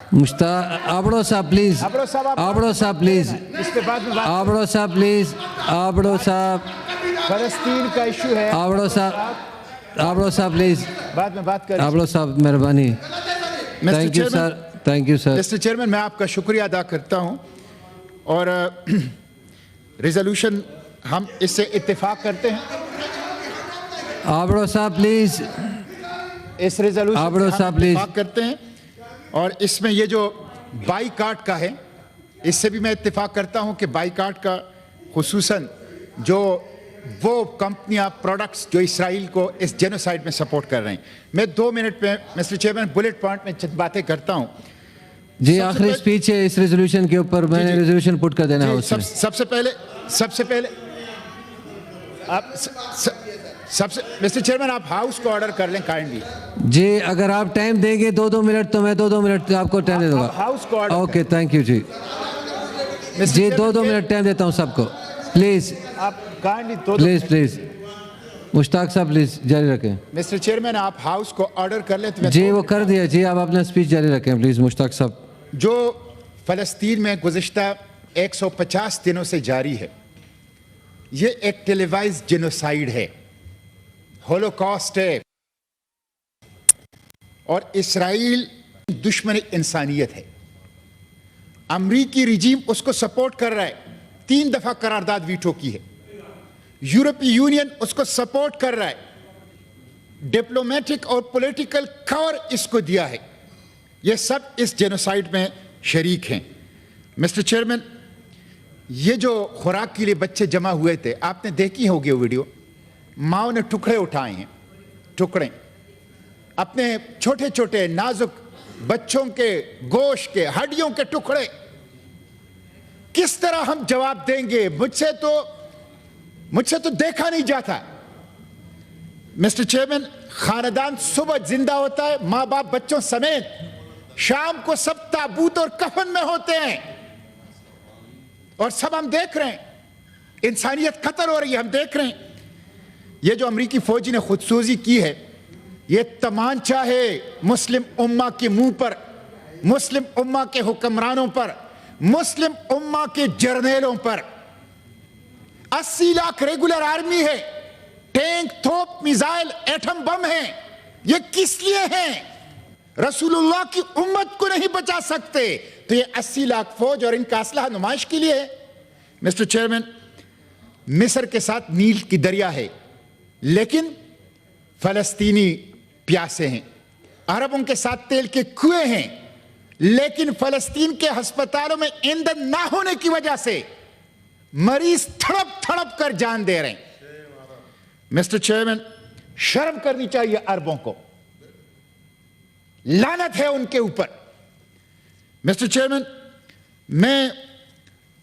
آبڑو صاحب پلیز، آبڑو صاحب پلیز، اس کے بعد میں آبڑو صاحب پلیز، آبڑو صاحب، فلسطین کا ایشو ہے، آبڑو صاحب، آبڑو صاحب پلیز، بعد میں بات کریں۔ آبڑو صاحب مہربانی۔ Thank you sir, thank you sir. Mister chairman, میں آپ کا شکریہ ادا کرتا ہوں، اور ریزولوشن ہم اس سے اتفاق کرتے ہیں، آبڑو صاحب پلیز، اس ریزولوشن آبڑو سے صاحب ہم پلیز۔ اتفاق کرتے ہیں، اور اس میں یہ جو بائی کاٹ کا ہے اس سے بھی میں اتفاق کرتا ہوں کہ بائی کاٹ کا خصوصاً جو وہ کمپنیاں پروڈکٹس جو اسرائیل کو اس جینوسائیڈ میں سپورٹ کر رہے ہیں۔ میں 2 منٹ میں مسٹر چیئرمین بلٹ پوائنٹ میں چند باتیں کرتا ہوں۔ جی آخری سپیچ ہے اس ریزولوشن کے اوپر، میں نے ریزولوشن پٹ کر دینا ہے اس میں۔ سب سے پہلے آپ مسٹر چیئرمین آپ ہاؤس کو آرڈر کر لیں کائنڈلی۔ جی اگر آپ ٹائم دیں گے 2 منٹ تو میں 2 منٹ آپ کو ٹائم دے دوں گا۔ ہاؤس کو آرڈر اوکے تھینک یو جی۔ جی 2 منٹ ٹائم دیتا ہوں سب کو، پلیز آپ کائنڈلی پلیز پلیز۔ مشتاق صاحب پلیز جاری رکھیں۔ مسٹر چیئرمین آپ ہاؤس کو آرڈر کر لیں تو میں جی وہ کر دیا جی، آپ اپنا سپیچ جاری رکھیں پلیز مشتاق صاحب۔ جو فلسطین میں گزشتہ 150 دنوں سے جاری ہے، یہ ایک ٹیلیوائز جینوسائیڈ ہے، ہولوکاسٹ ہے، اور اسرائیل دشمن انسانیت ہے۔ امریکی رجیم اس کو سپورٹ کر رہا ہے، 3 دفعہ قرارداد ویٹو کی ہے۔ یورپی یونین اس کو سپورٹ کر رہا ہے، ڈپلومیٹک اور پولیٹیکل کور اس کو دیا ہے۔ یہ سب اس جینوسائیڈ میں شریک ہیں۔ مسٹر چیئرمین، یہ جو خوراک کے لیے بچے جمع ہوئے تھے، آپ نے دیکھی ہوگی وہ ویڈیو، ماؤں نے ٹکڑے اٹھائے ہیں، ٹکڑے اپنے چھوٹے چھوٹے نازک بچوں کے گوشت کے ہڈیوں کے ٹکڑے۔ کس طرح ہم جواب دیں گے؟ مجھ سے تو دیکھا نہیں جاتا۔ مسٹر چیئرمین، خاندان صبح زندہ ہوتا ہے ماں باپ بچوں سمیت، شام کو سب تابوت اور کفن میں ہوتے ہیں، اور سب ہم دیکھ رہے ہیں، انسانیت قتل ہو رہی ہے، ہم دیکھ رہے ہیں۔ یہ جو امریکی فوجی نے خودسوزی کی ہے، یہ تمانچہ ہے مسلم امہ کے منہ پر، مسلم امہ کے حکمرانوں پر، مسلم امہ کے جرنیلوں پر۔ 80 لاکھ ریگولر آرمی ہے، ٹینک، توپ، میزائل، ایٹم بم ہیں۔ یہ کس لیے ہیں؟ رسول اللہ کی امت کو نہیں بچا سکتے تو یہ 80 لاکھ فوج اور ان کا اسلحہ نمائش کے لیے ہے۔ مسٹر چیئرمین، مصر کے ساتھ نیل کی دریا ہے، لیکن فلسطینی پیاسے ہیں۔ عربوں کے ساتھ تیل کے کنویں ہیں، لیکن فلسطین کے ہسپتالوں میں ایندھن نہ ہونے کی وجہ سے مریض تھڑپ تھڑپ کر جان دے رہے ہیں۔ مسٹر چیئرمین، شرم کرنی چاہیے عربوں کو، لعنت ہے ان کے اوپر۔ مسٹر چیئرمین، میں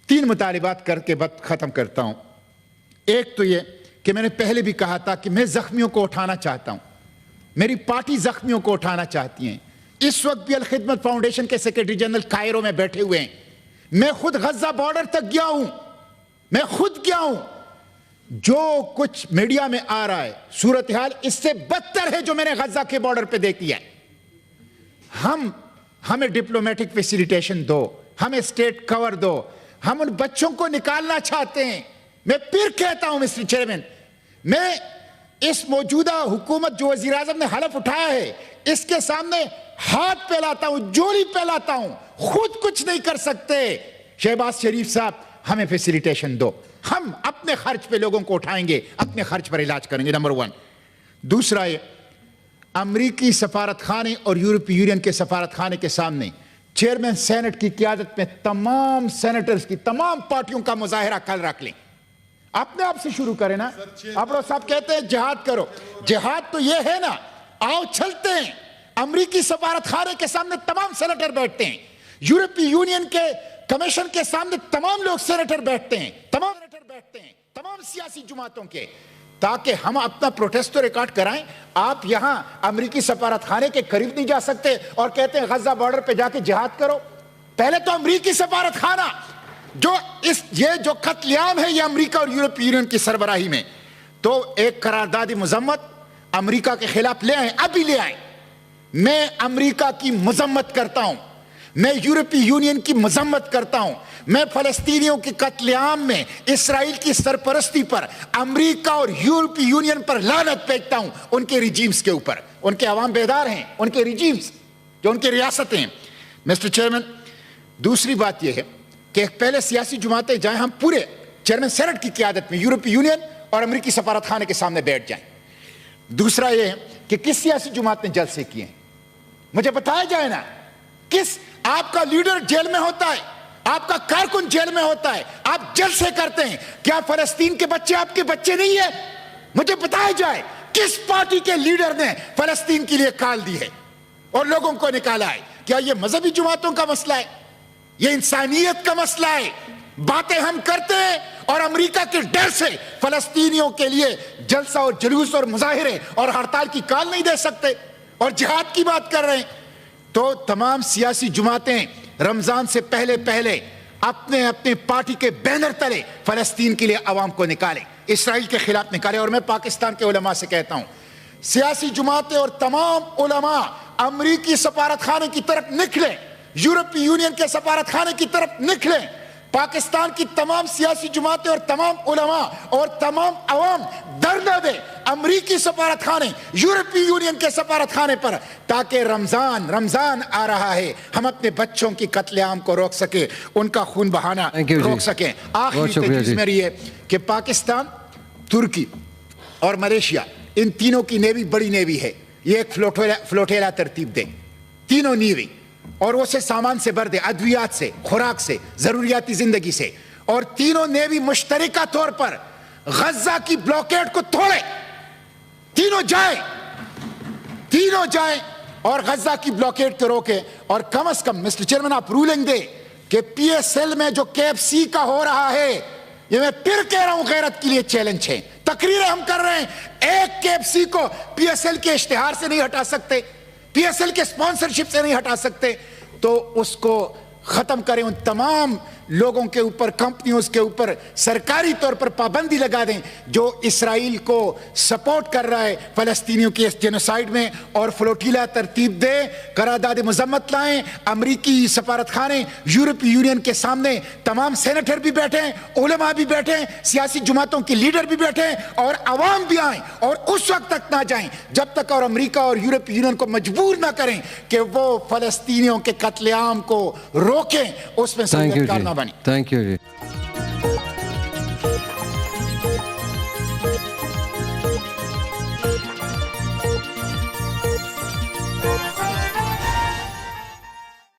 3 مطالبات کر کے وقت ختم کرتا ہوں۔ ایک تو یہ کہ میں نے پہلے بھی کہا تھا کہ میں زخمیوں کو اٹھانا چاہتا ہوں، میری پارٹی زخمیوں کو اٹھانا چاہتی ہیں۔ اس وقت بھی الخدمت فاؤنڈیشن کے سیکرٹری جنرل کائرو میں بیٹھے ہوئے ہیں، میں خود غزہ بارڈر تک گیا ہوں، میں خود گیا ہوں۔ جو کچھ میڈیا میں آ رہا ہے صورتحال اس سے بدتر ہے جو میں نے غزہ کے بارڈر پہ دیکھی ہے۔ ہمیں ڈپلومیٹک فیسیلیٹیشن دو، ہمیں اسٹیٹ کور دو، ہم ان بچوں کو نکالنا چاہتے ہیں۔ میں پھر کہتا ہوں مسٹر چیئرمین، میں اس موجودہ حکومت جو وزیر اعظم نے حلف اٹھایا ہے اس کے سامنے ہاتھ پھیلاتا ہوں، جوڑی پھیلاتا ہوں، خود کچھ نہیں کر سکتے۔ شہباز شریف صاحب، ہمیں فیسیلیٹیشن دو، ہم اپنے خرچ پہ لوگوں کو اٹھائیں گے، اپنے خرچ پر علاج کریں گے، نمبر 1۔ دوسرا یہ، امریکی سفارت خانے اور یورپی یونین کے سفارت خانے کے سامنے چیئرمین سینٹ کی قیادت میں تمام سینیٹرز کی تمام پارٹیوں کا مظاہرہ کل رکھ لیں۔ اپنے آپ سے شروع کریں نا۔ ابڑو صاحب کہتے ہیں جہاد کرو، جہاد تو یہ ہے نا، آؤ چلتے ہیں۔ امریکی سفارت خانے کے سامنے تمام سینیٹر بیٹھتے ہیں، یورپی یونین کے کمیشن کے سامنے تمام لوگ سینیٹر بیٹھتے ہیں، تمام سیاسی جماعتوں کے، تاکہ ہم اپنا پروٹیسٹ تو ریکارڈ کرائیں۔ آپ یہاں امریکی سفارت خانے کے قریب نہیں جا سکتے اور کہتے ہیں غزہ بارڈر پہ جا کے جہاد کرو۔ پہلے تو امریکی سفارت خانہ یہ جو قتل عام ہے یہ امریکہ اور یورپی یونین کی سربراہی میں، تو ایک قرارداد مذمت امریکہ کے خلاف لے آئیں، ابھی لے آئیں۔ میں امریکہ کی مذمت کرتا ہوں، میں یورپی یونین کی مذمت کرتا ہوں. میں فلسطینیوں کے قتل عام میں اسرائیل کی سرپرستی پر امریکہ اور یورپی یونین پر لعنت بھیجتا ہوں, ان کے ریجیمز کے اوپر. ان کے عوام بیدار ہیں, ان کے ریجیمز جو ان کی ریاستیں ہیں. مسٹر چیئرمین, دوسری بات یہ ہے کہ پہلے سیاسی جماعتیں جائیں, ہم پورے چیئرمین سینٹ کی قیادت میں یورپی یونین اور امریکی سفارت خانے کے سامنے بیٹھ جائیں. دوسرا یہ ہے کہ کس سیاسی جماعت نے جلسے کیے ہیں, مجھے بتایا جائے نا. کس, آپ کا لیڈر جیل میں ہوتا ہے, آپ کا کارکن جیل میں ہوتا ہے, آپ جلسے کرتے ہیں, کیا فلسطین کے بچے آپ کے بچے نہیں ہیں؟ مجھے بتایا جائے کس پارٹی کے لیڈر نے فلسطین کے لیے کال دی ہے اور لوگوں کو نکالا ہے؟ کیا یہ مذہبی جماعتوں کا مسئلہ ہے؟ یہ انسانیت کا مسئلہ ہے؟ باتیں ہم کرتے ہیں اور امریکہ کے ڈر سے فلسطینیوں کے لیے جلسہ اور جلوس اور مظاہرے اور ہڑتال کی کال نہیں دے سکتے اور جہاد کی بات کر رہے ہیں. تو تمام سیاسی جماعتیں رمضان سے پہلے اپنے اپنے پارٹی کے بینر تلے فلسطین کے لیے عوام کو نکالیں, اسرائیل کے خلاف نکالیں. اور میں پاکستان کے علماء سے کہتا ہوں, سیاسی جماعتیں اور تمام علماء امریکی سفارت خانے کی طرف نکلیں, یورپی یونین کے سفارت خانے کی طرف نکلیں. پاکستان کی تمام سیاسی جماعتیں اور تمام علماء اور تمام عوام دھرنا دے امریکی سفارت خانے, یورپی یونین کے سفارت خانے پر, تاکہ رمضان آ رہا ہے, ہم اپنے بچوں کی قتل عام کو روک سکیں, ان کا خون بہانا روک سکیں. آخری تجویز میری ہے کہ پاکستان, ترکی اور ملیشیا, ان تینوں کی نیوی بڑی نیوی ہے, یہ ایک فلوٹیلا ترتیب دیں, تینوں نیوی, اور اسے سامان سے بھر دے, ادویات سے, خوراک سے, ضروریاتی زندگی سے, اور تینوں نیوی مشترکہ طور پر غزہ کی بلاکیڈ کو توڑے. تینوں جائیں اور غزہ کی بلاکیڈ کو روکے. اور کم از کم مسٹر چیئرمین آپ رولنگ دے کہ پی ایس ایل میں جو KFC کا ہو رہا ہے, یہ میں پھر کہہ رہا ہوں غیرت کے لیے چیلنج ہے. تقریریں ہم کر رہے ہیں, ایک KFC کو پی ایس ایل کے اشتہار سے نہیں ہٹا سکتے, پی ایس ایل کے اسپانسرشپ سے نہیں ہٹا سکتے, تو اس کو ختم کریں. ان تمام لوگوں کے اوپر, کمپنیوں کے اوپر سرکاری طور پر پابندی لگا دیں جو اسرائیل کو سپورٹ کر رہا ہے فلسطینیوں کے اس جینوسائیڈ میں, اور فلوٹیلا ترتیب دے, قرارداد مذمت لائیں. امریکی سفارت خانے, یورپی یونین کے سامنے تمام سینیٹر بھی بیٹھیں, علماء بھی بیٹھیں, سیاسی جماعتوں کے لیڈر بھی بیٹھیں, اور عوام بھی آئیں, اور اس وقت تک نہ جائیں جب تک اور امریکہ اور یورپی یونین کو مجبور نہ کریں کہ وہ فلسطینیوں کے قتل عام کو روکیں, اس میں سہولت کار نہ بنیں. Thank you G.